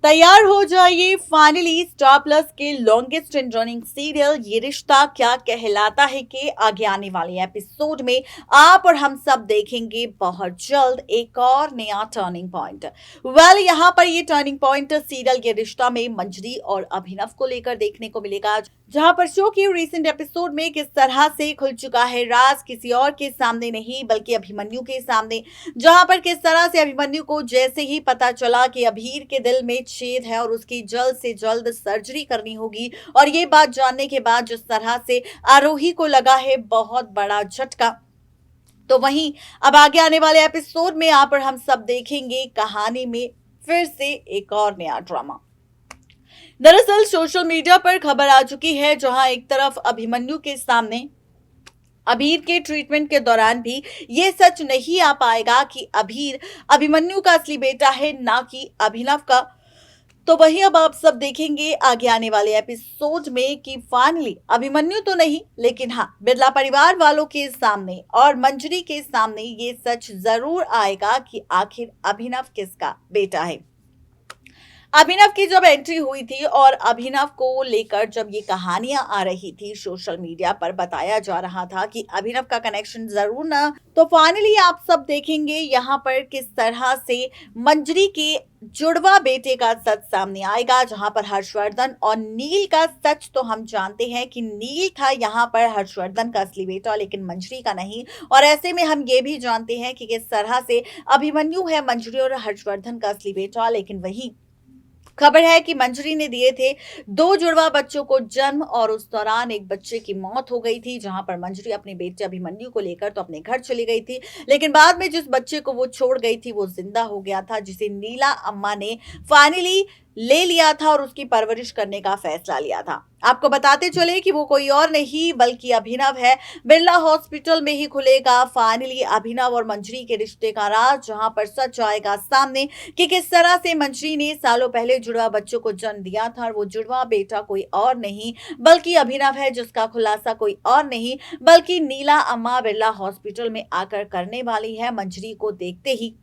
तैयार हो जाइए फाइनली स्टार प्लस के लॉन्गेस्ट एंड रनिंग सीरियल ये रिश्ता क्या कहलाता है के आगे आने वाले एपिसोड में आप और हम सब देखेंगे बहुत जल्द एक और नया टर्निंग पॉइंट। यहाँ पर ये टर्निंग पॉइंट सीरियल ये रिश्ता में मंजरी और अभिनव को लेकर देखने को मिलेगा, जहां पर शो के रिसेंट एपिसोड में किस तरह से खुल चुका है राज किसी और के सामने नहीं बल्कि अभिमन्यु के सामने, जहां पर किस तरह से अभिमन्यु को जैसे ही पता चला कि अभीर के दिल में छेद है और उसकी जल्द से जल्द सर्जरी करनी होगी, और ये बात जानने के बाद जिस तरह से आरोही को लगा है बहुत बड़ा झटका। तो वहीं अब आगे आने वाले एपिसोड में आप और हम सब देखेंगे कहानी में फिर से एक और नया ड्रामा। दरअसल सोशल मीडिया पर खबर आ चुकी है, जहां एक तरफ अभिमन्यु के सामने अभीर के ट्रीटमेंट के दौरान भी ये सच नहीं आ पाएगा कि अभीर अभिमन्यु का असली बेटा है ना कि अभिनव का। तो वही अब आप सब देखेंगे आगे आने वाले एपिसोड में कि फाइनली अभिमन्यु तो नहीं लेकिन हाँ बिरला परिवार वालों के सामने और मंजरी के सामने ये सच जरूर आएगा कि आखिर अभिनव किसका बेटा है। अभिनव की जब एंट्री हुई थी और अभिनव को लेकर जब ये कहानियां आ रही थी सोशल मीडिया पर बताया जा रहा था कि अभिनव का कनेक्शन जरूर ना, तो फाइनली आप सब देखेंगे यहाँ पर किस तरह से मंजरी के जुड़वा बेटे का सच सामने आएगा, जहां पर हर्षवर्धन और नील का सच तो हम जानते हैं कि नील था यहाँ पर हर्षवर्धन का असली बेटा लेकिन मंजरी का नहीं। और ऐसे में हम ये भी जानते हैं कि किस तरह से अभिमन्यु है मंजरी और हर्षवर्धन का असली बेटा, लेकिन वही खबर है कि मंजरी ने दिए थे दो जुड़वा बच्चों को जन्म और उस दौरान एक बच्चे की मौत हो गई थी, जहां पर मंजरी अपने बेटे अभिमन्यु को लेकर तो अपने घर चली गई थी, लेकिन बाद में जिस बच्चे को वो छोड़ गई थी वो जिंदा हो गया था, जिसे नीला अम्मा ने फाइनली ले लिया था और उसकी परवरिश करने का फैसला लिया था। आपको बताते चले कि वो कोई और नहीं बल्कि अभिनव है। बिरला हॉस्पिटल में ही खुलेगा फाइनली अभिनव और मंजरी के रिश्ते का राज, जहां पर सच आएगा सामने कि किस तरह से मंजरी ने सालों पहले जुड़वा बच्चों को जन्म दिया था और वो जुड़वा बेटा कोई और नहीं बल्कि अभिनव है, जिसका खुलासा कोई और नहीं बल्कि नीला अम्मा बिरला हॉस्पिटल में आकर करने वाली है। मंजरी को देखते ही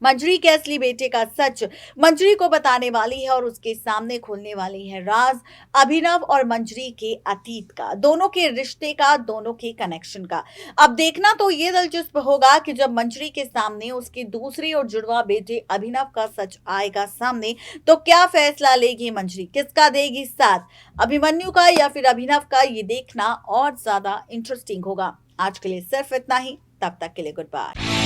मंजरी के असली बेटे का सच मंजरी को बताने वाली है और उसके सामने खोलने वाली है राज अभिनव और मंजरी के अतीत का, दोनों के रिश्ते का, दोनों के कनेक्शन का। अब देखना तो ये दिलचस्प होगा कि जब मंजरी के सामने उसके दूसरे और जुड़वा बेटे अभिनव का सच आएगा सामने तो क्या फैसला लेगी मंजरी, किसका देगी साथ, अभिमन्यु का या फिर अभिनव का, ये देखना और ज्यादा इंटरेस्टिंग होगा। आज के लिए सिर्फ इतना ही, तब तक के लिए गुड बाय।